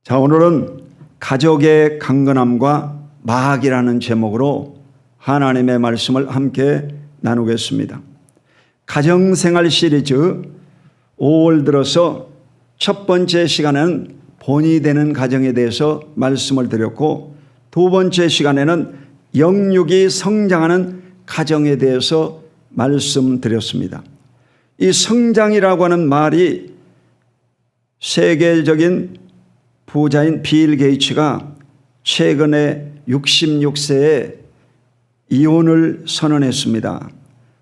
자, 오늘은 가족의 강건함과 마학이라는 제목으로 하나님의 말씀을 함께 나누겠습니다. 가정생활 시리즈 5월 들어서 첫 번째 시간에는 본이 되는 가정에 대해서 말씀을 드렸고, 두 번째 시간에는 영육이 성장하는 가정에 대해서 말씀드렸습니다. 이 성장이라고 하는 말이 세계적인 부자인 빌 게이츠가 최근에 66세에 이혼을 선언했습니다.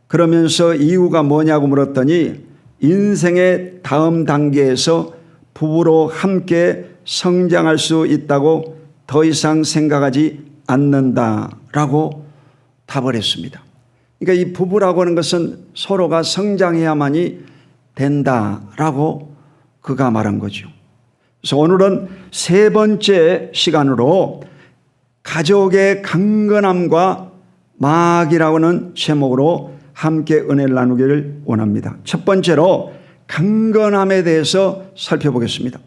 그러면서 이유가 뭐냐고 물었더니 인생의 다음 단계에서 부부로 함께 성장할 수 있다고 더 이상 생각하지 않는다라고 답을 했습니다. 그러니까 이 부부라고 하는 것은 서로가 성장해야만이 된다라고 그가 말한 거죠. 그래서 오늘은 세 번째 시간으로 가족의 강건함과 마학이라고 하는 제목으로 함께 은혜를 나누기를 원합니다. 첫 번째로 강건함에 대해서 살펴보겠습니다.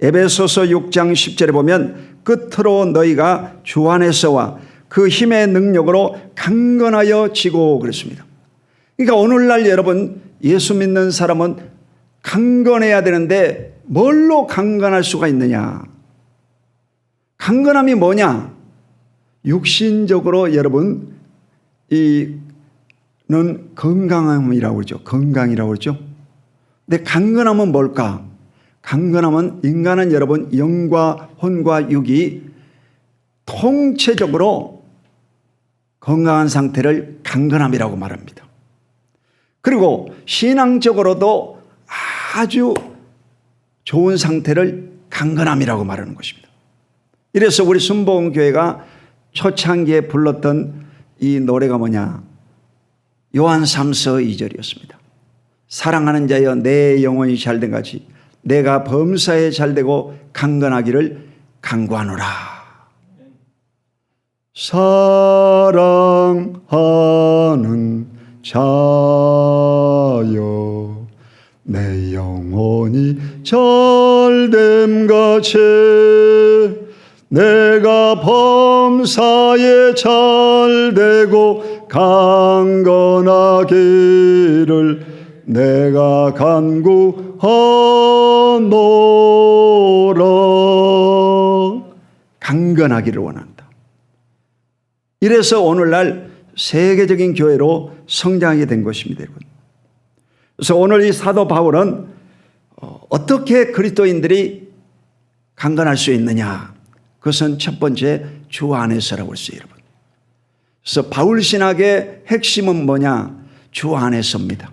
에베소서 6장 10절에 보면 끝으로 너희가 주 안에서와 그 힘의 능력으로 강건하여 지고 그랬습니다. 그러니까 오늘날 여러분, 예수 믿는 사람은 강건해야 되는데 뭘로 강건할 수가 있느냐? 강건함이 뭐냐? 육신적으로 여러분, 이는 건강함이라고 그러죠. 건강이라고 그러죠. 근데 강건함은 뭘까? 강건함은 인간은 여러분 영과 혼과 육이 통체적으로 건강한 상태를 강건함이라고 말합니다. 그리고 신앙적으로도 아주 좋은 상태를 강건함이라고 말하는 것입니다. 이래서 우리 순복음교회가 초창기에 불렀던 이 노래가 뭐냐? 요한 3서 2절이었습니다. 사랑하는 자여 내 영혼이 잘된 같이 내가 범사에 잘되고 강건하기를 간구하노라. 사랑하는 자여 내 영혼이 잘됨같이 내가 범사에 잘되고 강건하기를 내가 간구하노라. 강건하기를 원한다. 이래서 오늘날 세계적인 교회로 성장하게 된 것입니다, 여러분. 그래서 오늘 이 사도 바울은 어떻게 그리스도인들이 강건할 수 있느냐? 그것은 첫 번째 주 안에서라고 했어요, 여러분. 그래서 바울 신학의 핵심은 뭐냐? 주 안에서입니다.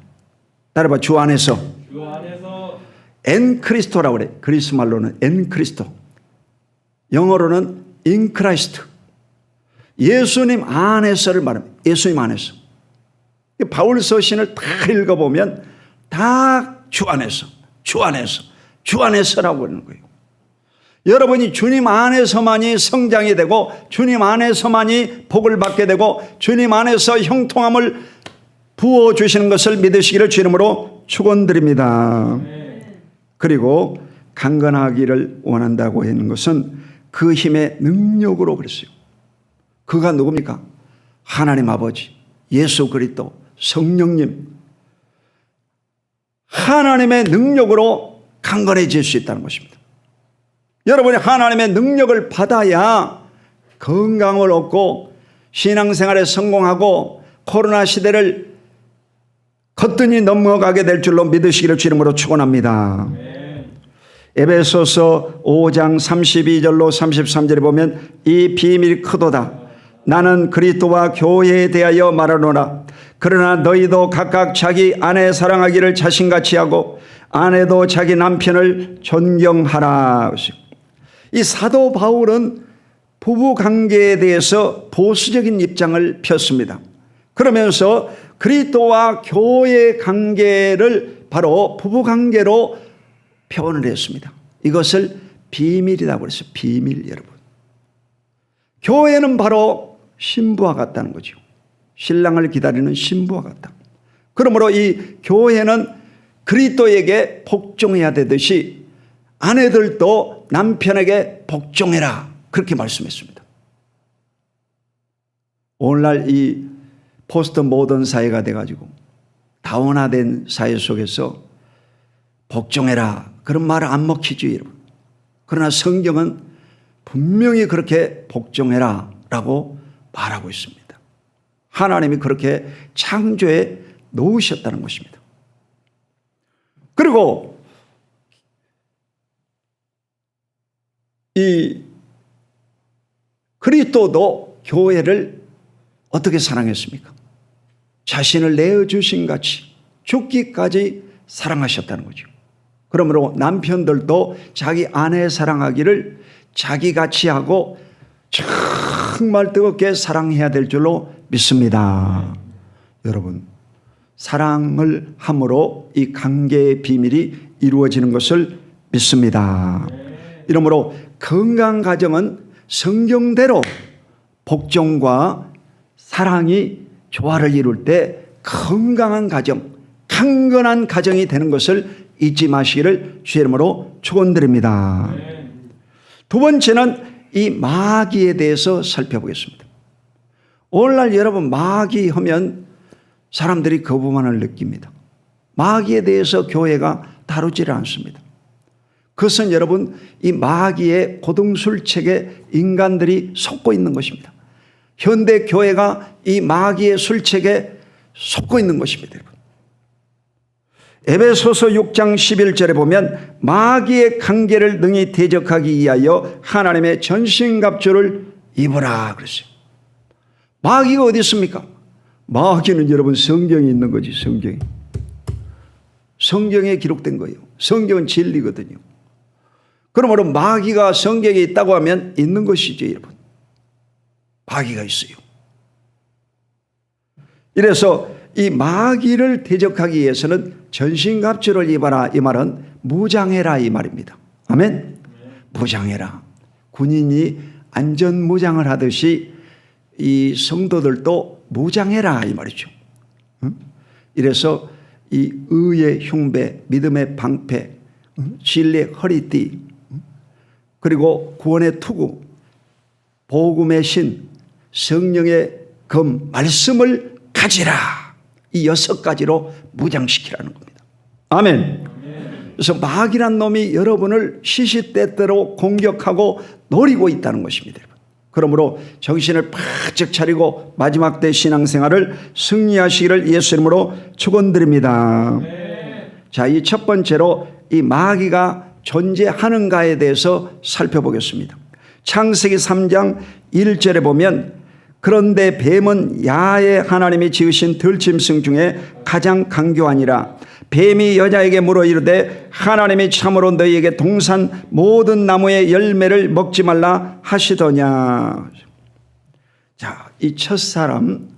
따라봐, 주 안에서. 주 안에서. 엔 크리스토라고 그래. 그리스 말로는 엔 크리스토. 영어로는 인 크라이스트. 예수님 안에서를 말합니다. 예수님 안에서. 바울 서신을 다 읽어보면 다 주 안에서, 주 안에서, 주 안에서라고 하는 거예요. 여러분이 주님 안에서만이 성장이 되고 주님 안에서만이 복을 받게 되고 주님 안에서 형통함을 부어주시는 것을 믿으시기를 주 이름으로 축원드립니다. 그리고 강건하기를 원한다고 하는 것은 그 힘의 능력으로 그랬어요. 그가 누굽니까? 하나님 아버지, 예수 그리스도, 성령님. 하나님의 능력으로 강건해질 수 있다는 것입니다. 여러분이 하나님의 능력을 받아야 건강을 얻고 신앙생활에 성공하고 코로나 시대를 거뜬히 넘어가게 될 줄로 믿으시기를 주 이름으로 축원합니다. 에베소서 5장 32절로 33절에 보면 이 비밀이 크도다. 나는 그리스도와 교회에 대하여 말하노라. 그러나 너희도 각각 자기 아내 사랑하기를 자신같이 하고 아내도 자기 남편을 존경하라. 이 사도 바울은 부부관계에 대해서 보수적인 입장을 폈습니다. 그러면서 그리스도와 교회의 관계를 바로 부부관계로 표현을 했습니다. 이것을 비밀이라고 그랬어요. 비밀, 여러분. 교회는 바로 신부와 같다는 거죠. 신랑을 기다리는 신부와 같다. 그러므로 이 교회는 그리스도에게 복종해야 되듯이 아내들도 남편에게 복종해라. 그렇게 말씀했습니다. 오늘날 이 포스트 모던 사회가 돼가지고 다원화된 사회 속에서 복종해라. 그런 말을 안 먹히죠, 여러분. 그러나 성경은 분명히 그렇게 복종해라 라고 말하고 있습니다. 하나님이 그렇게 창조해 놓으셨다는 것입니다. 그리고 이 그리스도도 교회를 어떻게 사랑했습니까? 자신을 내어주신 같이 죽기까지 사랑하셨다는 거죠. 그러므로 남편들도 자기 아내 사랑하기를 자기같이 하고 정말 뜨겁게 사랑해야 될 줄로 믿습니다. 여러분, 사랑을 함으로 이 관계의 비밀이 이루어지는 것을 믿습니다. 이러므로 건강한 가정은 성경대로 복종과 사랑이 조화를 이룰 때 건강한 가정, 강건한 가정이 되는 것을 잊지 마시기를 주의 이름으로 축원드립니다. 두 번째는 이 마귀에 대해서 살펴보겠습니다. 오늘날 여러분, 마귀 하면 사람들이 거부감을 느낍니다. 마귀에 대해서 교회가 다루지를 않습니다. 그것은 여러분, 이 마귀의 고등술책에 인간들이 속고 있는 것입니다. 현대 교회가 이 마귀의 술책에 속고 있는 것입니다. 여러분. 에베소서 6장 11절에 보면 마귀의 관계를 능히 대적하기 위하여 하나님의 전신갑주를 입으라 그랬어요. 마귀가 어디 있습니까? 마귀는 여러분 성경에 있는 거지. 성경에 기록된 거예요. 성경은 진리거든요. 그러므로 마귀가 성경에 있다고 하면 있는 것이죠, 여러분. 마귀가 있어요. 이래서 이 마귀를 대적하기 위해서는 전신갑주를 입어라, 이 말은 무장해라 이 말입니다. 아멘. 무장해라. 군인이 안전무장을 하듯이 이 성도들도 무장해라 이 말이죠. 이래서 이 의의 흉배, 믿음의 방패, 진리의 허리띠, 그리고 구원의 투구, 복음의 신, 성령의 검, 말씀을 가지라. 이 6가지로 무장시키라는 겁니다. 아멘. 그래서 마귀란 놈이 여러분을 시시때때로 공격하고 노리고 있다는 것입니다. 그러므로 정신을 바짝 차리고 마지막 때 신앙생활을 승리하시기를 예수 이름으로 축원드립니다. 자, 이 첫 번째로 이 마귀가 존재하는가에 대해서 살펴보겠습니다. 창세기 3장 1절에 보면 그런데 뱀은 야훼 하나님이 지으신 들짐승 중에 가장 강교하니라. 뱀이 여자에게 물어 이르되 하나님이 참으로 너희에게 동산 모든 나무의 열매를 먹지 말라 하시더냐. 자, 이 첫사람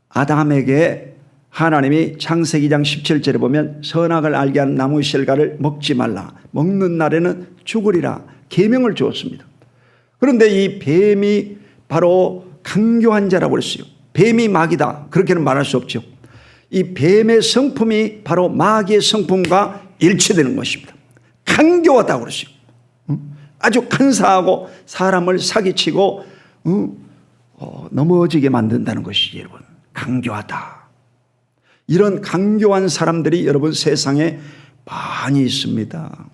아담에게 하나님이 창세기 2장 17절에 보면 선악을 알게 한 나무 실과를 먹지 말라. 먹는 날에는 죽으리라. 계명을 주었습니다. 그런데 이 뱀이 바로 강교한 자라고 그랬어요. 뱀이 마귀다. 그렇게는 말할 수 없죠. 이 뱀의 성품이 바로 마귀의 성품과 일치되는 것입니다. 강교하다고 그랬어요. 아주 간사하고 사람을 사기치고 넘어지게 만든다는 것이지 여러분. 강교하다. 이런 강교한 사람들이 여러분 세상에 많이 있습니다.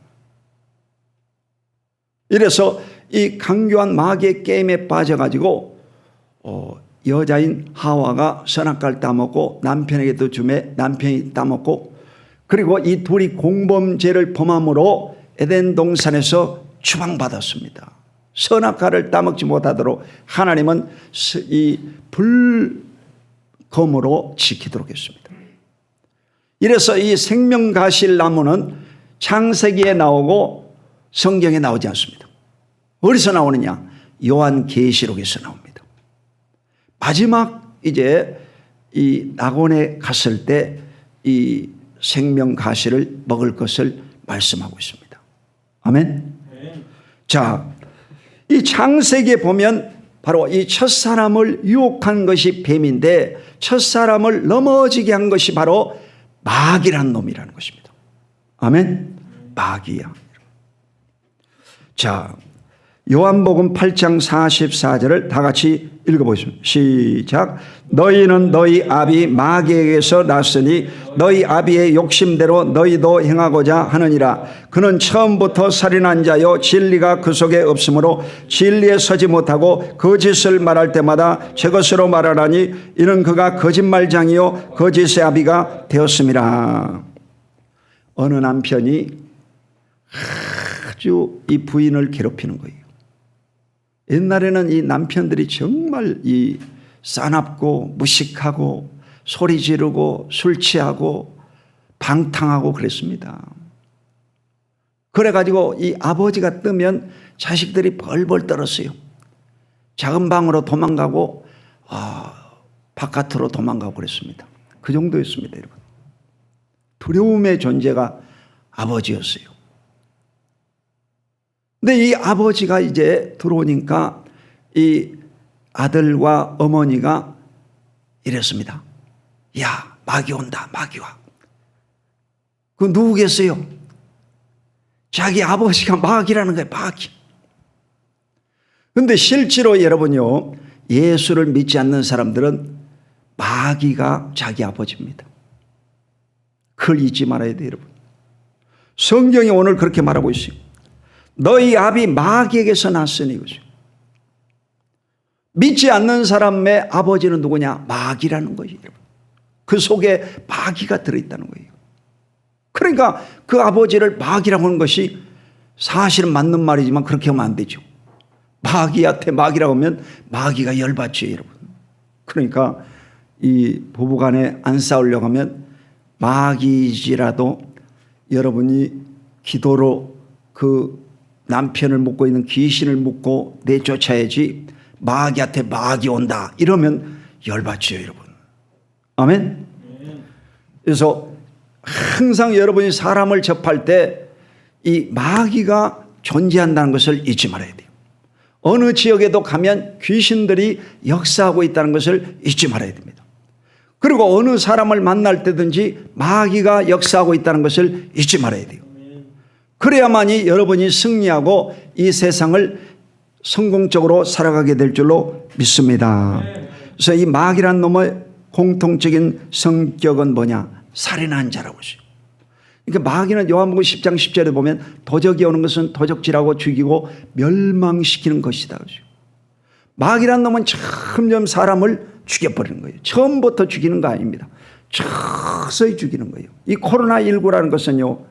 이래서 이 강교한 마귀의 게임에 빠져가지고 여자인 하와가 선악과를 따먹고 남편에게도 주매 남편이 따먹고 그리고 이 둘이 공범죄를 범함으로 에덴 동산에서 추방받았습니다. 선악과를 따먹지 못하도록 하나님은 이 불검으로 지키도록 했습니다. 이래서 이 생명가실 나무는 창세기에 나오고 성경에 나오지 않습니다. 어디서 나오느냐? 요한계시록에서 나옵니다. 마지막 이제 이 낙원에 갔을 때 이 생명가시를 먹을 것을 말씀하고 있습니다. 아멘. 자, 이 창세기에 보면 바로 이 첫사람을 유혹한 것이 뱀인데 첫사람을 넘어지게 한 것이 바로 마귀란 놈이라는 것입니다. 아멘. 마귀야. 자, 요한복음 8장 44절을 다 같이 읽어보겠습니다. 시작. 너희는 너희 아비 마귀에게서 났으니 너희 아비의 욕심대로 너희도 행하고자 하느니라. 그는 처음부터 살인한 자요 진리가 그 속에 없으므로 진리에 서지 못하고 거짓을 말할 때마다 제 것으로 말하라니 이는 그가 거짓말장이요 거짓의 아비가 되었음이라. 어느 남편이 아주 이 부인을 괴롭히는 거예요. 옛날에는 이 남편들이 정말 이 싸납고 무식하고 소리 지르고 술 취하고 방탕하고 그랬습니다. 그래가지고 이 아버지가 뜨면 자식들이 벌벌 떨었어요. 작은 방으로 도망가고 바깥으로 도망가고 그랬습니다. 그 정도였습니다, 여러분. 두려움의 존재가 아버지였어요. 근데 이 아버지가 이제 들어오니까 이 아들과 어머니가 이랬습니다. 야, 마귀 온다, 마귀 와. 그 누구겠어요? 자기 아버지가 마귀라는 거예요, 마귀. 근데 실제로 여러분요, 예수를 믿지 않는 사람들은 마귀가 자기 아버지입니다. 그걸 잊지 말아야 돼요, 여러분. 성경이 오늘 그렇게 말하고 있어요. 너희 아비 마귀에게서 났으니. 그죠? 믿지 않는 사람의 아버지는 누구냐? 마귀라는 거예요, 여러분. 그 속에 마귀가 들어있다는 거예요. 그러니까 그 아버지를 마귀라고 하는 것이 사실은 맞는 말이지만 그렇게 하면 안 되죠. 마귀한테 마귀라고 하면 마귀가 열받죠, 여러분. 그러니까 이 부부간에 안 싸우려고 하면 마귀지라도 여러분이 기도로 그 남편을 묶고 있는 귀신을 묶고 내쫓아야지. 마귀한테 마귀 온다 이러면 열받죠, 여러분. 아멘. 그래서 항상 여러분이 사람을 접할 때 이 마귀가 존재한다는 것을 잊지 말아야 돼요. 어느 지역에도 가면 귀신들이 역사하고 있다는 것을 잊지 말아야 됩니다. 그리고 어느 사람을 만날 때든지 마귀가 역사하고 있다는 것을 잊지 말아야 돼요. 그래야만이 여러분이 승리하고 이 세상을 성공적으로 살아가게 될 줄로 믿습니다. 그래서 이 마귀란 놈의 공통적인 성격은 뭐냐? 살인한 자라고 했어요. 그러니까 마귀는 요한복음 10장 10절에 보면 도적이 오는 것은 도적질하고 죽이고 멸망시키는 것이다. 마귀란 놈은 점점 사람을 죽여버리는 거예요. 처음부터 죽이는 거 아닙니다. 서서히 죽이는 거예요. 이 코로나19라는 것은요,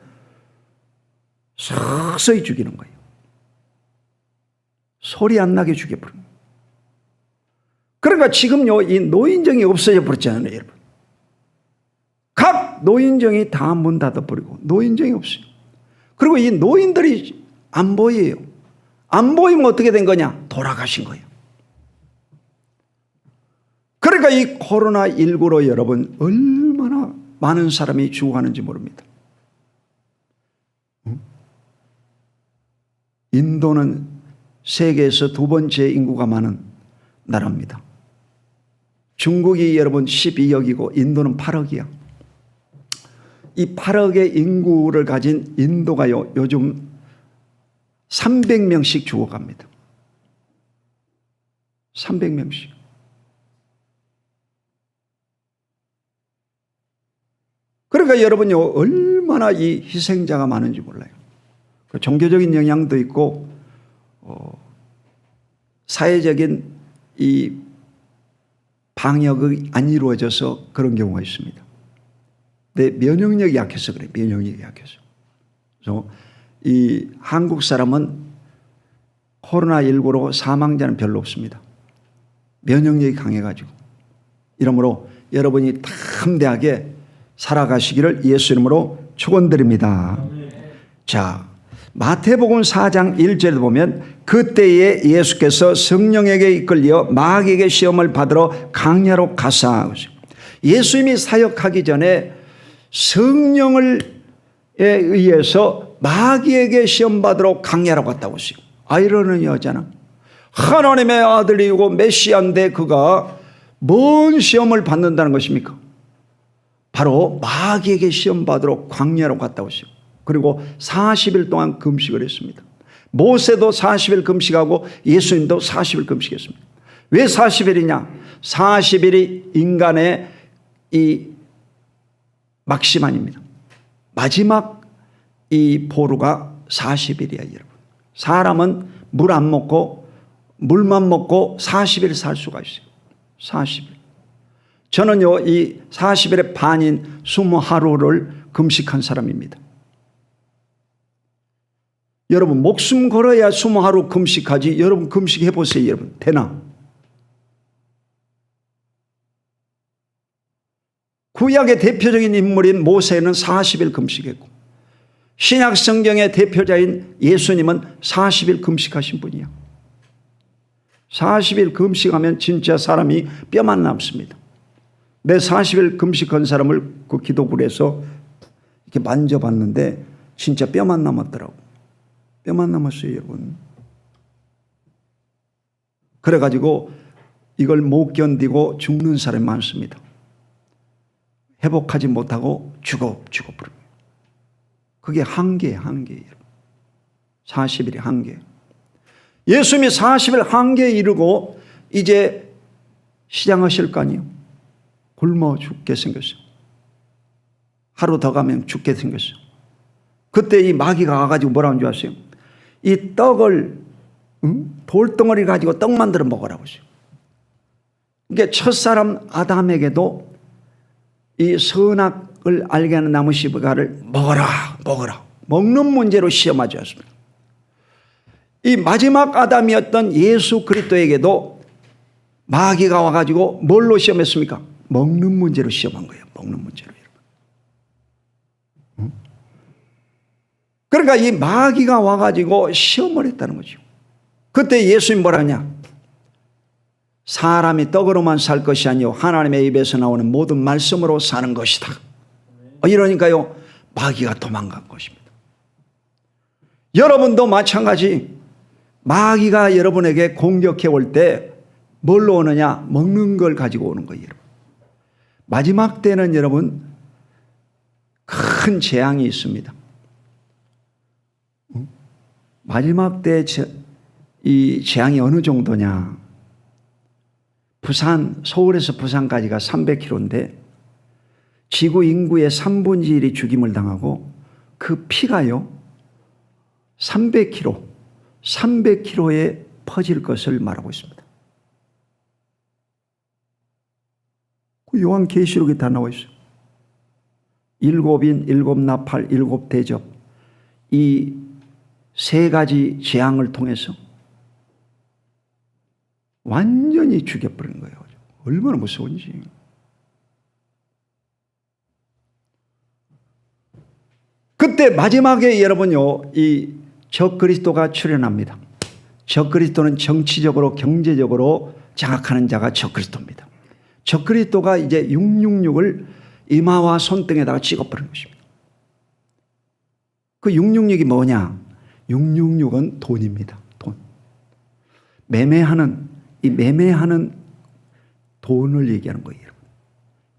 서서히 죽이는 거예요. 소리 안 나게 죽여버리는 거예요. 그러니까 지금요, 이 노인정이 없어져 버렸잖아요, 여러분. 각 노인정이 다 문 닫아버리고 노인정이 없어요. 그리고 이 노인들이 안 보여요. 안 보이면 어떻게 된 거냐? 돌아가신 거예요. 그러니까 이 코로나19로 여러분 얼마나 많은 사람이 죽어가는지 모릅니다. 인도는 세계에서 두 번째 인구가 많은 나라입니다. 중국이 여러분 12억이고 인도는 8억이야. 이 8억의 인구를 가진 인도가요, 요즘 300명씩 죽어갑니다. 300명씩. 그러니까 여러분요, 얼마나 이 희생자가 많은지 몰라요. 종교적인 영향도 있고, 사회적인 이 방역이 안 이루어져서 그런 경우가 있습니다. 내 면역력이 약해서 그래. 면역력이 약해서. 그래서 이 한국 사람은 코로나19로 사망자는 별로 없습니다. 면역력이 강해가지고. 이러므로 여러분이 담대하게 살아가시기를 예수 이름으로 축원드립니다. 자, 마태복음 4장 1절에 보면 그때에 예수께서 성령에게 이끌려 마귀에게 시험을 받으러 강야로 가사. 예수님이 사역하기 전에 성령에 의해서 마귀에게 시험 받으러 강야로 갔다고 했어요. 아이러니하잖아. 하나님의 아들이고 메시아인데 그가 뭔 시험을 받는다는 것입니까? 바로 마귀에게 시험 받으러 광야로 갔다고 했어요. 그리고 40일 동안 금식을 했습니다. 모세도 40일 금식하고 예수님도 40일 금식했습니다. 왜 40일이냐? 40일이 인간의 이 막시만입니다. 마지막 이 보루가 40일이야, 여러분. 사람은 물 안 먹고 물만 먹고 40일 살 수가 있어요. 40일. 저는요, 이 40일의 반인 20하루를 금식한 사람입니다. 여러분, 목숨 걸어야 20하루 금식하지. 여러분, 금식해 보세요, 여러분. 되나? 구약의 대표적인 인물인 모세는 40일 금식했고, 신약 성경의 대표자인 예수님은 40일 금식하신 분이야. 40일 금식하면 진짜 사람이 뼈만 남습니다. 내 40일 금식한 사람을 그 기도굴에서 이렇게 만져봤는데 진짜 뼈만 남았더라고. 뼈만 남았어요, 여러분. 그래가지고 이걸 못 견디고 죽는 사람이 많습니다. 회복하지 못하고 죽어버립니다. 그게 한계예요, 한계. 40일이 한계. 예수님이 40일 한계에 이르고 이제 시장하실 거 아니에요. 굶어 죽게 생겼어요. 하루 더 가면 죽게 생겼어요. 그때 이 마귀가 와가지고 뭐라는 줄 아세요? 이 떡을 돌덩어리 가지고 떡 만들어 먹으라고 했어요. 그러니까 첫사람 아담에게도 이 선악을 알게 하는 나무 씨가를 먹어라. 먹는 문제로 시험하지 않습니다. 이 마지막 아담이었던 예수 그리스도에게도 마귀가 와가지고 뭘로 시험했습니까? 먹는 문제로 시험한 거예요. 먹는 문제로. 그러니까 이 마귀가 와가지고 시험을 했다는 거죠. 그때 예수님 뭐라 하냐? 사람이 떡으로만 살 것이 아니요 하나님의 입에서 나오는 모든 말씀으로 사는 것이다. 이러니까요, 마귀가 도망간 것입니다. 여러분도 마찬가지. 마귀가 여러분에게 공격해 올 때 뭘로 오느냐? 먹는 걸 가지고 오는 거예요. 마지막 때는 여러분 큰 재앙이 있습니다. 마지막 때 이 재앙이 어느 정도냐? 서울에서 부산까지가 300km인데 지구 인구의 3분의 1이 죽임을 당하고 그 피가요 300km에 퍼질 것을 말하고 있습니다. 그 요한계시록에 다 나와 있어요. 7인, 7나팔, 7대접, 이 세 가지 재앙을 통해서 완전히 죽여버린 거예요. 얼마나 무서운지. 그때 마지막에 여러분요, 이 적그리스도가 출현합니다. 적그리스도는 정치적으로 경제적으로 장악하는 자가 적그리스도입니다. 적그리스도가 이제 666을 이마와 손등에다가 찍어버린 것입니다. 그 666이 뭐냐? 666은 돈입니다. 돈. 매매하는 돈을 얘기하는 거예요.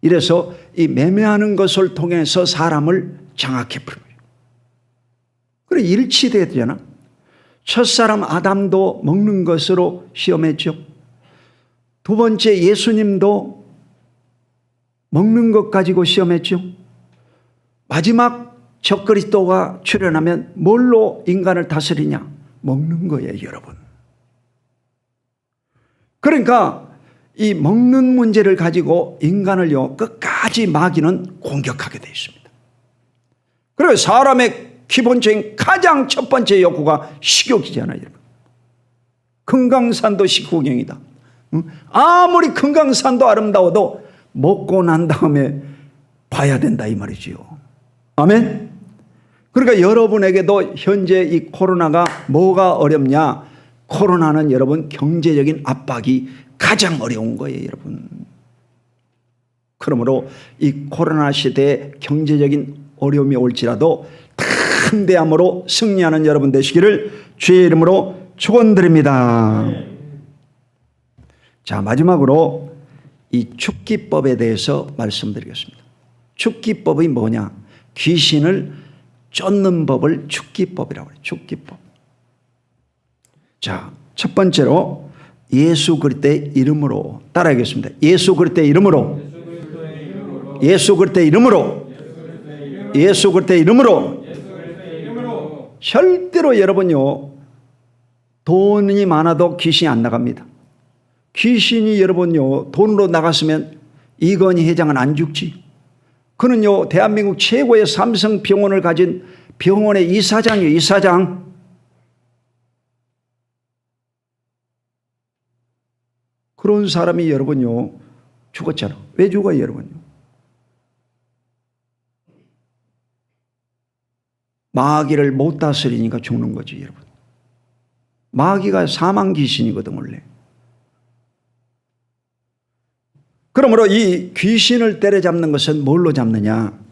이래서 이 매매하는 것을 통해서 사람을 장악해버린 거예요. 그래, 일치돼야 되잖아. 첫사람 아담도 먹는 것으로 시험했죠. 두 번째 예수님도 먹는 것 가지고 시험했죠. 마지막 적그리스도가 출현하면 뭘로 인간을 다스리냐? 먹는 거예요, 여러분. 그러니까 이 먹는 문제를 가지고 인간을요 끝까지 마귀는 공격하게 되어 있습니다. 그래서 사람의 기본적인 가장 첫 번째 욕구가 식욕이잖아요, 여러분. 금강산도 식후경이다. 아무리 금강산도 아름다워도 먹고 난 다음에 봐야 된다 이 말이지요. 아멘. 그러니까 여러분에게도 현재 이 코로나가 뭐가 어렵냐? 코로나는 여러분 경제적인 압박이 가장 어려운 거예요, 여러분. 그러므로 이 코로나 시대에 경제적인 어려움이 올지라도 담대함으로 승리하는 여러분 되시기를 주의 이름으로 축원드립니다. 자, 마지막으로 이 축기법에 대해서 말씀드리겠습니다. 축기법이 뭐냐? 귀신을 쫓는 법을 축기법이라고 해요. 축기법. 자, 첫 번째로 예수 그리스도의 이름으로 따라하겠습니다. 예수 그리스도의 이름으로. 예수 그리스도의 이름으로. 예수 그리스도의 이름으로. 절대로 여러분요, 돈이 많아도 귀신이 안 나갑니다. 귀신이 여러분요, 돈으로 나갔으면 이건희 회장은 안 죽지. 그는요, 대한민국 최고의 삼성병원을 가진 병원의 이사장이에요. 이사장. 그런 사람이 여러분요, 죽었잖아. 왜 죽어요, 여러분요? 마귀를 못 다스리니까 죽는 거지, 여러분. 마귀가 사망 귀신이거든, 원래. 그러므로 이 귀신을 때려잡는 것은 뭘로 잡느냐?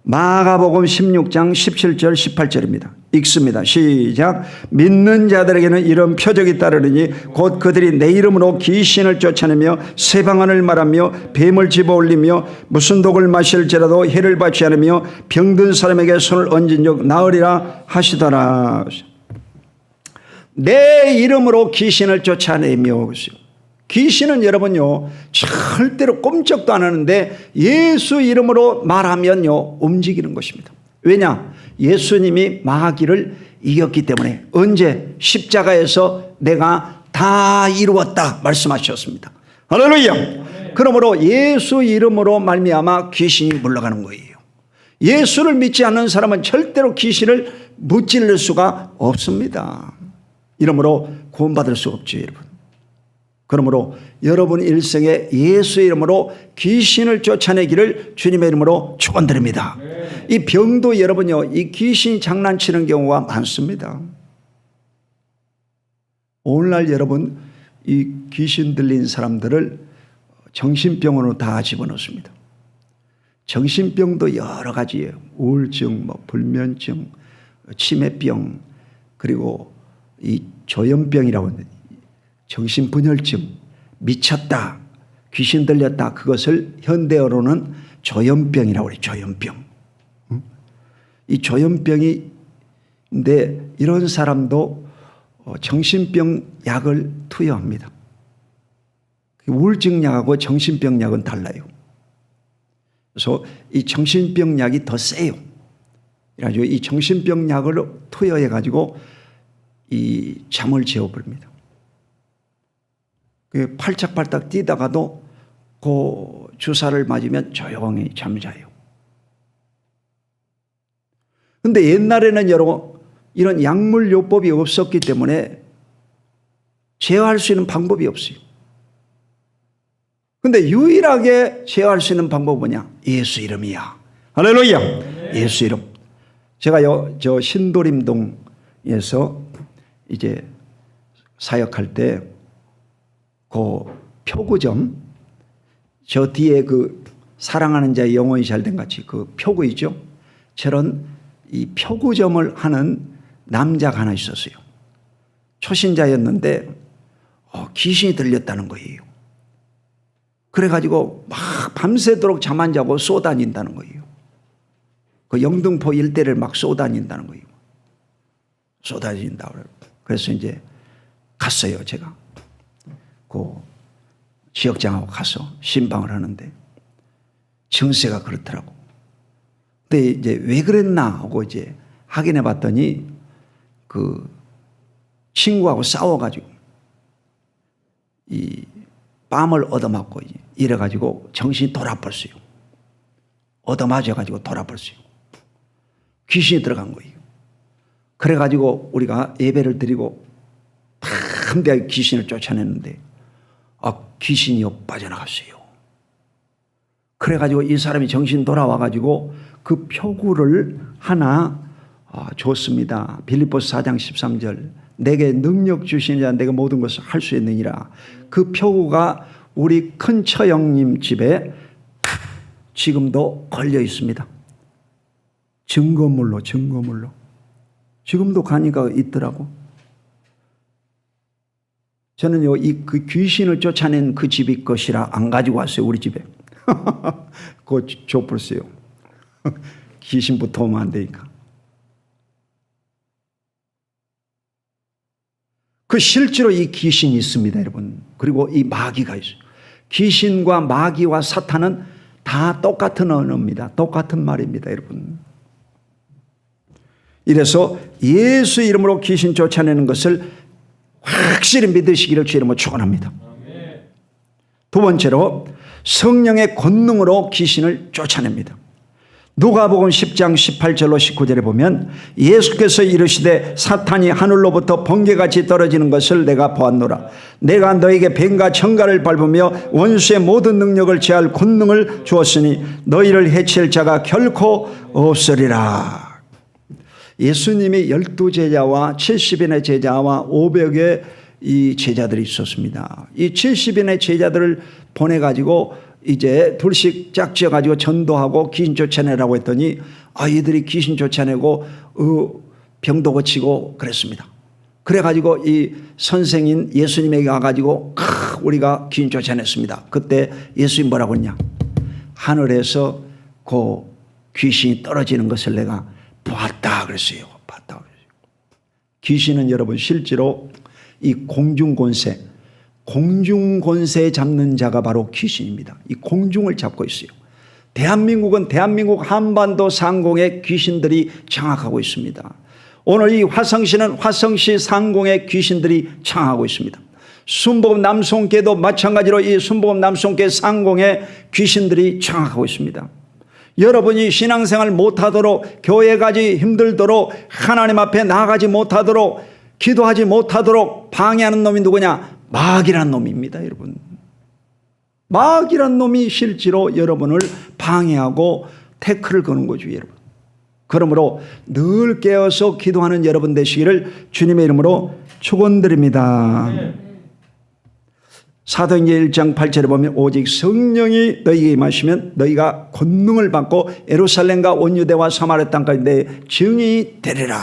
마가복음 16장 17절 18절입니다. 읽습니다. 시작. 믿는 자들에게는 이런 표적이 따르리니 곧 그들이 내 이름으로 귀신을 쫓아내며 새 방언을 말하며 뱀을 집어올리며 무슨 독을 마실지라도 해를 받지 않으며 병든 사람에게 손을 얹은 적 나으리라 하시더라. 내 이름으로 귀신을 쫓아내며. 귀신은 여러분요, 절대로 꼼짝도 안 하는데 예수 이름으로 말하면요, 움직이는 것입니다. 왜냐? 예수님이 마귀를 이겼기 때문에. 언제? 십자가에서 내가 다 이루었다 말씀하셨습니다. 할렐루야. 그러므로 예수 이름으로 말미암아 귀신이 물러가는 거예요. 예수를 믿지 않는 사람은 절대로 귀신을 무찔릴 수가 없습니다. 이러므로 구원받을 수 없죠, 여러분. 그러므로 여러분 일생에 예수 이름으로 귀신을 쫓아내기를 주님의 이름으로 축원드립니다. 이 병도 여러분요, 이 귀신이 장난치는 경우가 많습니다. 오늘날 여러분, 이 귀신 들린 사람들을 정신병원으로 다 집어넣습니다. 정신병도 여러 가지예요. 우울증, 불면증, 치매병, 그리고 이 조현병이라고 하는데 정신분열증, 미쳤다, 귀신 들렸다, 그것을 현대어로는 조현병이라고 해요. 조현병. 이 조현병인데 이런 사람도 정신병 약을 투여합니다. 우울증 약하고 정신병 약은 달라요. 그래서 이 정신병 약이 더 세요. 그래가지고 이 정신병 약을 투여해가지고 이 잠을 재워버립니다. 팔짝팔짝 뛰다가도 그 주사를 맞으면 조용히 잠자요. 근데 옛날에는 여러분 이런 약물요법이 없었기 때문에 제어할 수 있는 방법이 없어요. 근데 유일하게 제어할 수 있는 방법은 뭐냐? 예수 이름이야. 할렐루야. 예수 이름. 제가요, 저 신도림동에서 이제 사역할 때 그 표구점, 저 뒤에 그 사랑하는 자의 영혼이 잘된 같이 그 표구 있죠? 저런 이 표구점을 하는 남자가 하나 있었어요. 초신자였는데 귀신이 들렸다는 거예요. 그래가지고 막 밤새도록 잠 안 자고 쏘다닌다는 거예요. 그 영등포 일대를 막 쏘다닌다는 거예요. 쏘다닌다. 그래서 이제 갔어요, 제가. 그 지역장하고 가서 신방을 하는데 증세가 그렇더라고. 근데 이제 왜 그랬나 하고 이제 확인해 봤더니 그 친구하고 싸워가지고 이 뺨을 얻어맞고 이래가지고 정신이 돌아버렸어요. 얻어맞아가지고 돌아버렸어요. 귀신이 들어간 거예요. 그래가지고 우리가 예배를 드리고 담대하게 귀신을 쫓아냈는데 귀신이 빠져나갔어요. 그래가지고 이 사람이 정신 돌아와가지고 그 표구를 하나 줬습니다. 빌립보서 4장 13절. 내게 능력 주시는 자 내가 모든 것을 할 수 있느니라. 그 표구가 우리 큰 처형님 집에 지금도 걸려 있습니다. 증거물로. 지금도 가니까 있더라고. 저는요, 그 귀신을 쫓아낸 그 집이 것이라 안 가지고 왔어요, 우리 집에. 그거 줘버렸어요. 귀신부터 오면 안 되니까. 그 실제로 이 귀신이 있습니다, 여러분. 그리고 이 마귀가 있어요. 귀신과 마귀와 사탄은 다 똑같은 언어입니다. 똑같은 말입니다, 여러분. 이래서 예수 이름으로 귀신 쫓아내는 것을 확실히 믿으시기를 주 이름으로 축원합니다. 두 번째로 성령의 권능으로 귀신을 쫓아냅니다. 누가복음 10장 18절로 19절에 보면 예수께서 이르시되 사탄이 하늘로부터 번개같이 떨어지는 것을 내가 보았노라. 내가 너에게 뱀과 청갈을 밟으며 원수의 모든 능력을 제할 권능을 주었으니 너희를 해칠 자가 결코 없으리라. 예수님이 12제자와 70인의 제자와 500의 이 제자들이 있었습니다. 이 70인의 제자들을 보내가지고 이제 둘씩 짝지어가지고 전도하고 귀신 쫓아내라고 했더니 이들이 귀신 쫓아내고 병도 고치고 그랬습니다. 그래가지고 이 선생인 예수님에게 가가지고 우리가 귀신 쫓아냈습니다. 그때 예수님 뭐라고 했냐? 하늘에서 그 귀신이 떨어지는 것을 내가 보았다 그랬어요. 봤다 그랬어요. 귀신은 여러분 실제로 이 공중권세 잡는 자가 바로 귀신입니다. 이 공중을 잡고 있어요. 대한민국 한반도 상공에 귀신들이 장악하고 있습니다. 오늘 이 화성시는 화성시 상공에 귀신들이 장악하고 있습니다. 순복음 남송교도 마찬가지로 이 순복음 남송교 상공에 귀신들이 장악하고 있습니다. 여러분이 신앙생활 못하도록, 교회 가지 힘들도록, 하나님 앞에 나아가지 못하도록, 기도하지 못하도록 방해하는 놈이 누구냐? 마귀란 놈입니다, 여러분. 마귀란 놈이 실제로 여러분을 방해하고 태클을 거는 거죠, 여러분. 그러므로 늘 깨어서 기도하는 여러분 되시기를 주님의 이름으로 축원드립니다. 사도행전 1장 8절에 보면 오직 성령이 너희에게 임하시면 너희가 권능을 받고 예루살렘과 온 유대와 사마리아 땅까지 내 증인이 되리라.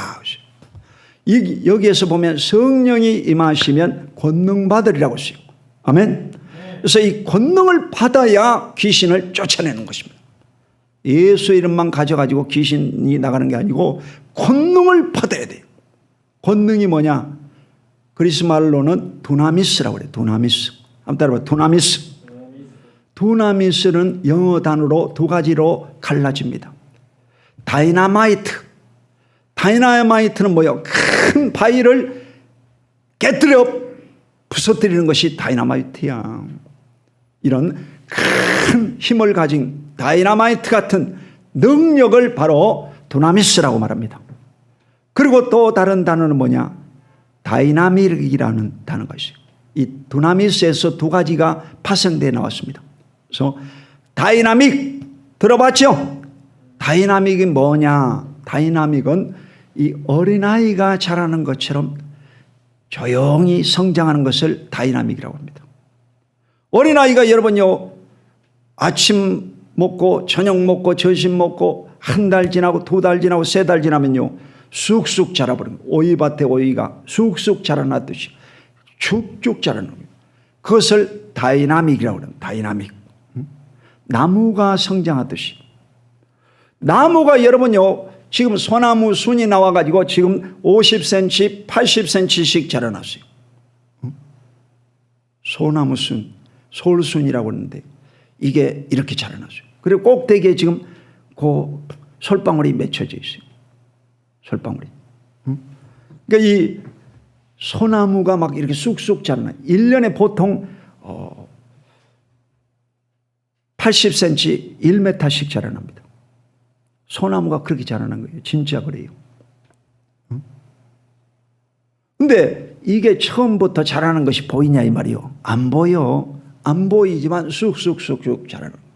여기에서 보면 성령이 임하시면 권능 받으리라고 했어요. 아멘. 그래서 이 권능을 받아야 귀신을 쫓아내는 것입니다. 예수 이름만 가져가지고 귀신이 나가는 게 아니고 권능을 받아야 돼요. 권능이 뭐냐? 그리스 말로는 두나미스라고 그래요. 두나미스. 한번 따라봐. 두나미스. 두나미스는 영어 단어로 두 가지로 갈라집니다. 다이나마이트는 뭐예요? 큰 바위를 깨뜨려 부서뜨리는 것이 다이나마이트야. 이런 큰 힘을 가진 다이나마이트 같은 능력을 바로 두나미스라고 말합니다. 그리고 또 다른 단어는 뭐냐? 다이나믹이라는 단어가 있어요. 이 두나미스에서 두 가지가 파생되어 나왔습니다. 그래서 다이나믹 들어봤죠? 다이나믹이 뭐냐? 다이나믹은 이 어린아이가 자라는 것처럼 조용히 성장하는 것을 다이나믹이라고 합니다. 어린아이가 여러분요, 아침 먹고 저녁 먹고 점심 먹고 한 달 지나고 두 달 지나고 세 달 지나면요 쑥쑥 자라버립니다. 오이밭에 오이가 쑥쑥 자라났듯이 쭉쭉 자라는 겁니다. 그것을 다이나믹이라고 합니다. 다이나믹. 나무가 성장하듯이. 나무가 여러분요 지금 소나무 순이 나와가지고 지금 50cm, 80cm씩 자라났어요. 소나무 순, 솔순이라고 하는데 이게 이렇게 자라났어요. 그리고 꼭대기에 지금 그 솔방울이 맺혀져 있어요. 솔방울이. 그러니까 이 소나무가 막 이렇게 쑥쑥 자라나요. 1년에 보통 80cm, 1m씩 자라납니다. 소나무가 그렇게 자라는 거예요. 진짜 그래요. 근데 이게 처음부터 자라는 것이 보이냐 이 말이요. 안 보여. 안 보이지만 쑥쑥쑥쑥 자라는 거예요.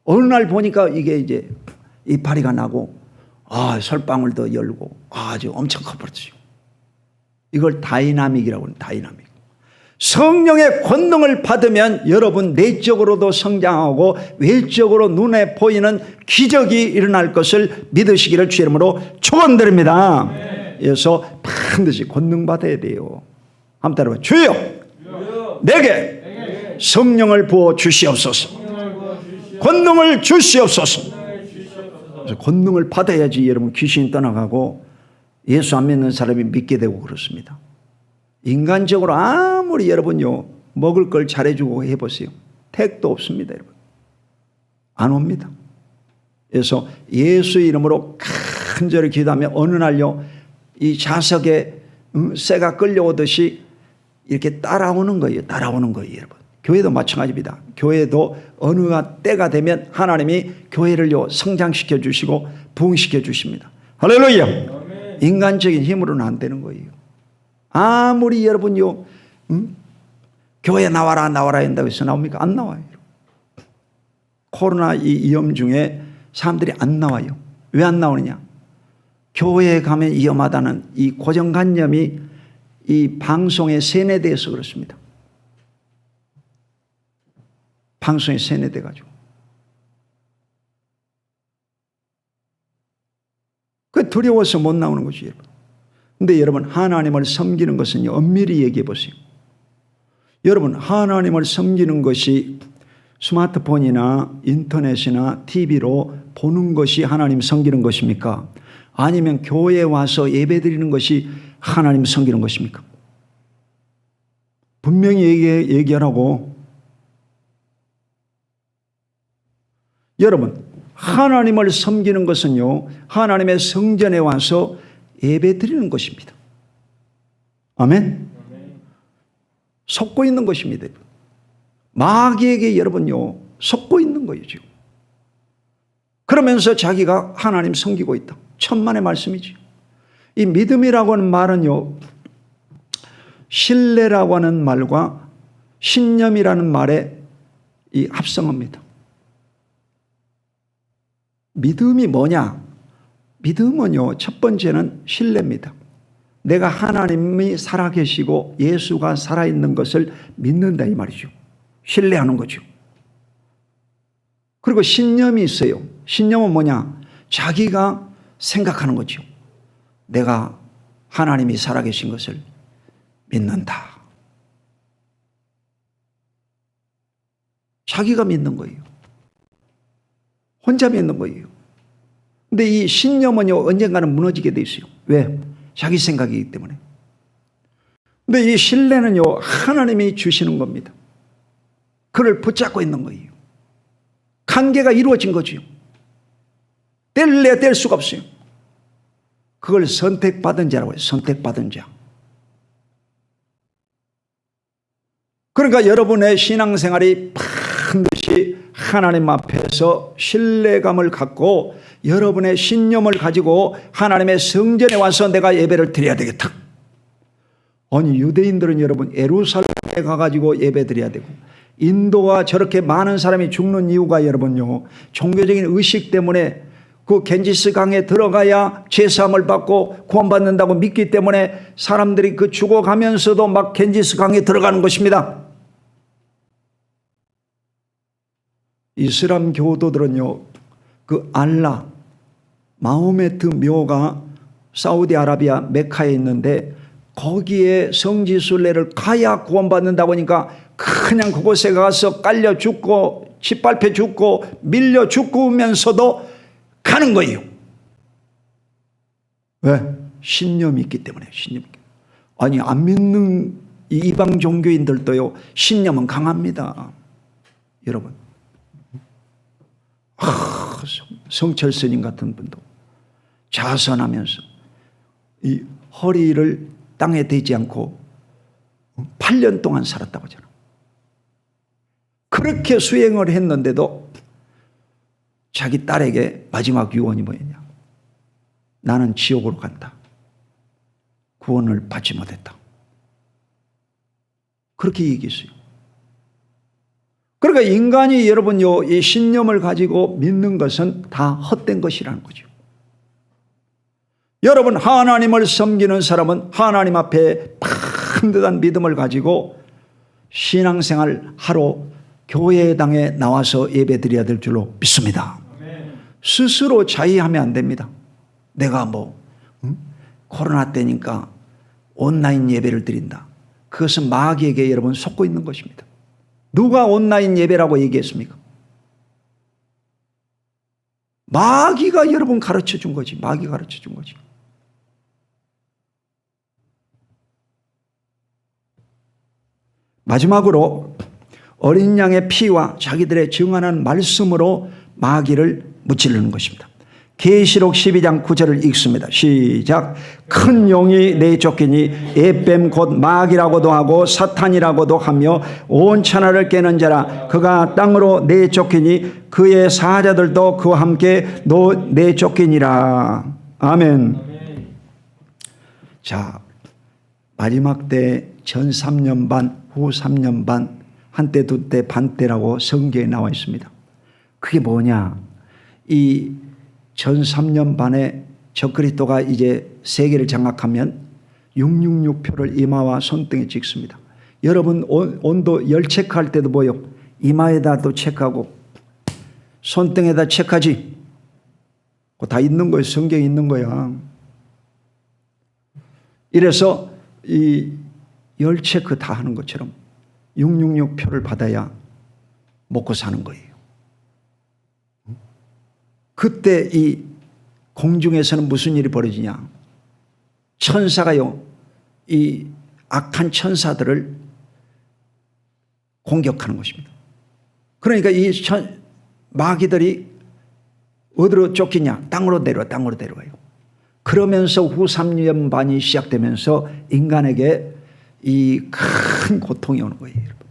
어느 날 보니까 이게 이제 이파리가 나고 솔방울도 열고 아주 엄청 커버렸어요. 이걸 다이나믹이라고 합니다. 다이나믹. 성령의 권능을 받으면 여러분 내적으로도 성장하고 외적으로 눈에 보이는 기적이 일어날 것을 믿으시기를 주 이름으로 축원드립니다. 그래서 반드시 권능 받아야 돼요. 한번 따라봐. 주여 내게 성령을 부어 주시옵소서. 권능을 주시옵소서. 그래서 권능을 받아야지 여러분 귀신이 떠나가고 예수 안 믿는 사람이 믿게 되고 그렇습니다. 인간적으로 아무리 여러분요 먹을 걸 잘해주고 해보세요. 택도 없습니다, 여러분. 안 옵니다. 그래서 예수의 이름으로 간절히 기도하면 어느 날요 이 자석에 새가 끌려오듯이 이렇게 따라오는 거예요. 따라오는 거예요, 여러분. 교회도 마찬가지입니다. 교회도 어느 때가 되면 하나님이 교회를요 성장시켜 주시고 부흥시켜 주십니다. 할렐루야. 아멘. 인간적인 힘으로는 안 되는 거예요. 아무리 여러분요 교회 나와라 한다고 해서 나옵니까? 안 나와요. 코로나 이 위험 중에 사람들이 안 나와요. 왜 안 나오느냐? 교회에 가면 위험하다는 이 고정관념이 이 방송에 세뇌돼서 그렇습니다. 방송에 세뇌돼가지고. 그 두려워서 못 나오는 거죠, 여러분. 근데 여러분, 하나님을 섬기는 것은 엄밀히 얘기해 보세요. 여러분, 하나님을 섬기는 것이 스마트폰이나 인터넷이나 TV로 보는 것이 하나님 섬기는 것입니까? 아니면 교회에 와서 예배 드리는 것이 하나님 섬기는 것입니까? 분명히 얘기하라고. 여러분, 하나님을 섬기는 것은요, 하나님의 성전에 와서 예배 드리는 것입니다. 아멘? 속고 있는 것입니다. 마귀에게 여러분요, 속고 있는 거예요, 지금. 그러면서 자기가 하나님 섬기고 있다. 천만의 말씀이지. 이 믿음이라고 하는 말은요, 신뢰라고 하는 말과 신념이라는 말의 이 합성어입니다. 믿음이 뭐냐? 믿음은요, 첫 번째는 신뢰입니다. 내가 하나님이 살아계시고 예수가 살아있는 것을 믿는다 이 말이죠. 신뢰하는 거죠. 그리고 신념이 있어요. 신념은 뭐냐? 자기가 생각하는 거죠. 내가 하나님이 살아계신 것을 믿는다. 자기가 믿는 거예요. 혼자 믿는 거예요. 근데 이 신념은요, 언젠가는 무너지게 돼 있어요. 왜? 자기 생각이기 때문에. 근데 이 신뢰는요, 하나님이 주시는 겁니다. 그를 붙잡고 있는 거예요. 관계가 이루어진 거죠. 뗄래야 뗄 수가 없어요. 그걸 선택받은 자라고 해요. 선택받은 자. 그러니까 여러분의 신앙생활이 반드시 하나님 앞에서 신뢰감을 갖고 여러분의 신념을 가지고 하나님의 성전에 와서 내가 예배를 드려야 되겠다. 아니, 유대인들은 여러분 예루살렘에 가가지고 예배 드려야 되고, 인도가 저렇게 많은 사람이 죽는 이유가 여러분요, 종교적인 의식 때문에 그 겐지스 강에 들어가야 제사함을 받고 구원받는다고 믿기 때문에 사람들이 그 죽어가면서도 막 겐지스 강에 들어가는 것입니다. 이슬람 교도들은요, 그 알라 마호메트 묘가 사우디아라비아 메카에 있는데 거기에 성지순례를 가야 구원받는다고 하니까 그냥 그곳에 가서 깔려 죽고 짓밟혀 죽고 밀려 죽으면서도 가는 거예요. 왜? 신념이 있기 때문에. 신념. 아니, 안 믿는 이방 종교인들도요, 신념은 강합니다. 여러분. 성철 스님 같은 분도 자선하면서 이 허리를 땅에 대지 않고 8년 동안 살았다고 하잖아. 그렇게 수행을 했는데도 자기 딸에게 마지막 유언이 뭐였냐? 나는 지옥으로 간다. 구원을 받지 못했다. 그렇게 얘기했어요. 그러니까 인간이 여러분요, 이 신념을 가지고 믿는 것은 다 헛된 것이라는 거죠. 여러분, 하나님을 섬기는 사람은 하나님 앞에 반듯한 믿음을 가지고 신앙생활 하러 교회당에 나와서 예배 드려야 될 줄로 믿습니다. 스스로 자의하면 안 됩니다. 내가 코로나 때니까 온라인 예배를 드린다. 그것은 마귀에게 여러분 속고 있는 것입니다. 누가 온라인 예배라고 얘기했습니까? 마귀가 여러분 가르쳐 준 거지. 마귀가 가르쳐 준 거지. 마지막으로 어린 양의 피와 자기들의 증언한 말씀으로 마귀를 무찌르는 것입니다. 계시록 12장 9절을 읽습니다. 시작. 큰 용이 내쫓기니 에뱀 곧 마귀라고도 하고 사탄이라고도 하며 온 천하를 깨는 자라. 그가 땅으로 내쫓기니 그의 사자들도 그와 함께 내쫓기니라. 아멘. 자, 마지막 때 전 3년 반, 후 3년 반, 한때 두때 반때라고 성경에 나와 있습니다. 그게 뭐냐? 이 전 3년 반에 적그리스도가 이제 세계를 장악하면 666표를 이마와 손등에 찍습니다. 여러분 온도 열 체크할 때도 뭐요? 이마에다도 체크하고 손등에다 체크하지. 그거 다 있는 거예요. 성경에 있는 거야. 이래서 이 열 체크 다 하는 것처럼 666표를 받아야 먹고 사는 거예요. 그때 이 공중에서는 무슨 일이 벌어지냐? 천사가요, 이 악한 천사들을 공격하는 것입니다. 그러니까 이 마귀들이 어디로 쫓기냐? 땅으로 내려와요. 그러면서 후 3년 반이 시작되면서 인간에게 이 큰 고통이 오는 거예요, 여러분.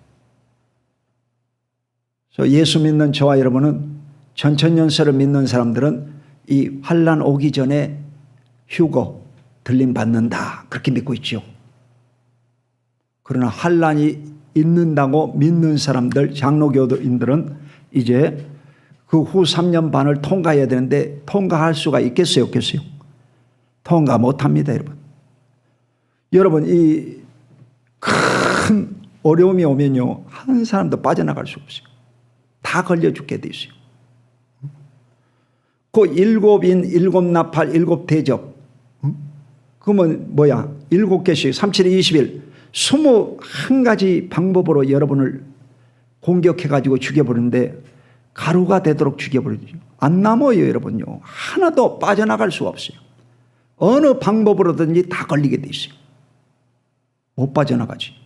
그래서 예수 믿는 저와 여러분은 전천년세를 믿는 사람들은 이 환난 오기 전에 휴거, 들림 받는다. 그렇게 믿고 있죠. 그러나 환난이 있는다고 믿는 사람들, 장로교인들은 이제 그 후 3년 반을 통과해야 되는데 통과할 수가 있겠어요, 없겠어요? 통과 못합니다, 여러분. 여러분, 이 큰 어려움이 오면요, 한 사람도 빠져나갈 수 없어요. 다 걸려 죽게 돼 있어요. 그 일곱인, 일곱 나팔, 일곱 대접. 그러면 뭐야? 7개씩, 37에 21. 21가지 방법으로 여러분을 공격해가지고 죽여버리는데 가루가 되도록 죽여버리죠. 안 남아요, 여러분요. 하나도 빠져나갈 수가 없어요. 어느 방법으로든지 다 걸리게 돼 있어요. 못 빠져나가지.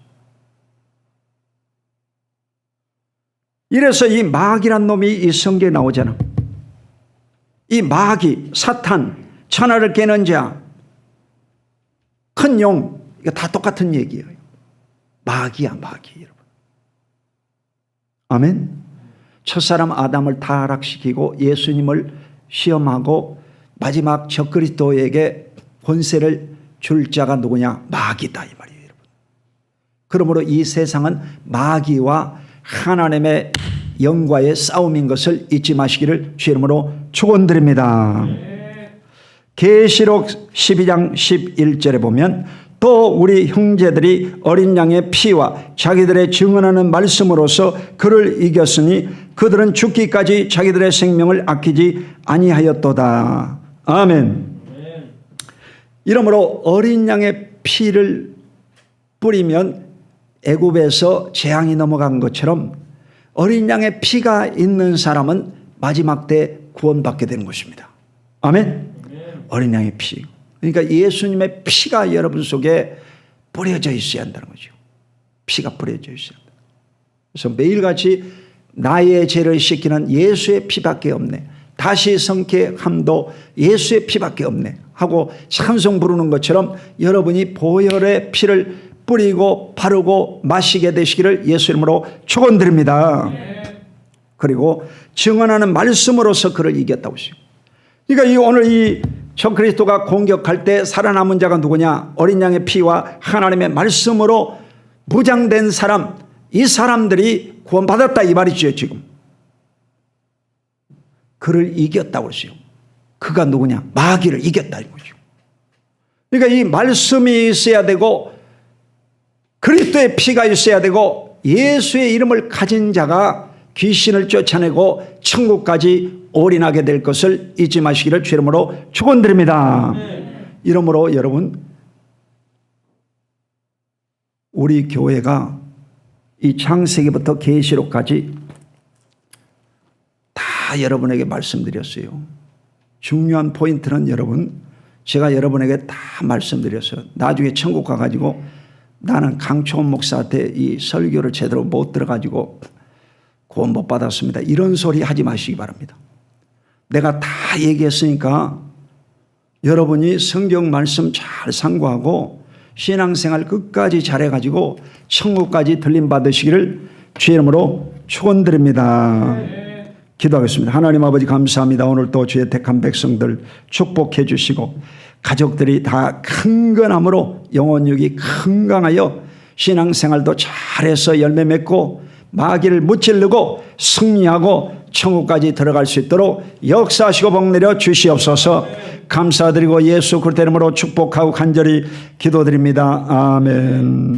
이래서 이 마귀란 놈이 이 성경에 나오잖아. 이 마귀, 사탄, 천하를 깨는 자, 큰 용, 이거 다 똑같은 얘기예요. 마귀야, 마귀, 여러분. 아멘. 첫사람 아담을 타락시키고 예수님을 시험하고 마지막 적그리스도에게 권세를 줄 자가 누구냐? 마귀다, 이 말이에요, 여러분. 그러므로 이 세상은 마귀와 하나님의 영과의 싸움인 것을 잊지 마시기를 주 이름으로 축원드립니다. 계시록 12장 11절에 보면 또 우리 형제들이 어린 양의 피와 자기들의 증언하는 말씀으로서 그를 이겼으니 그들은 죽기까지 자기들의 생명을 아끼지 아니하였도다. 아멘. 이러므로 어린 양의 피를 뿌리면 애굽에서 재앙이 넘어간 것처럼 어린 양의 피가 있는 사람은 마지막 때 구원받게 되는 것입니다. 아멘. 어린 양의 피. 그러니까 예수님의 피가 여러분 속에 뿌려져 있어야 한다는 거죠. 피가 뿌려져 있어야 한다. 그래서 매일같이 나의 죄를 씻기는 예수의 피밖에 없네. 다시 성케함도 예수의 피밖에 없네. 하고 찬송 부르는 것처럼 여러분이 보혈의 피를 뿌리고 바르고 마시게 되시기를 예수 이름으로 축원드립니다. 그리고 증언하는 말씀으로서 그를 이겼다고 하시오. 그러니까 오늘 이 적그리스도가 공격할 때 살아남은 자가 누구냐? 어린 양의 피와 하나님의 말씀으로 무장된 사람, 이 사람들이 구원받았다 이 말이죠, 지금. 그를 이겼다고 하시오. 그가 누구냐? 마귀를 이겼다 이거죠. 그러니까 이 말씀이 있어야 되고 그리스도의 피가 있어야 되고 예수의 이름을 가진 자가 귀신을 쫓아내고 천국까지 올인하게 될 것을 잊지 마시기를 주 이름으로 축원드립니다. 이러므로 여러분, 우리 교회가 이 창세기부터 계시록까지 다 여러분에게 말씀드렸어요. 중요한 포인트는 여러분, 제가 여러분에게 다 말씀드렸어요. 나중에 천국 가가지고 나는 강초원 목사한테 이 설교를 제대로 못 들어가지고 구원 못 받았습니다. 이런 소리 하지 마시기 바랍니다. 내가 다 얘기했으니까 여러분이 성경 말씀 잘 상고하고 신앙생활 끝까지 잘해가지고 천국까지 들림받으시기를 주의 이름으로 축원드립니다. 기도하겠습니다. 하나님 아버지 감사합니다. 오늘 또 주의 택한 백성들 축복해 주시고 가족들이 다 큰건함으로 영혼육이 건강하여 신앙생활도 잘해서 열매 맺고 마귀를 무찌르고 승리하고 천국까지 들어갈 수 있도록 역사하시고 복내려 주시옵소서. 감사드리고 예수 그리스도 이름으로 축복하고 간절히 기도드립니다. 아멘.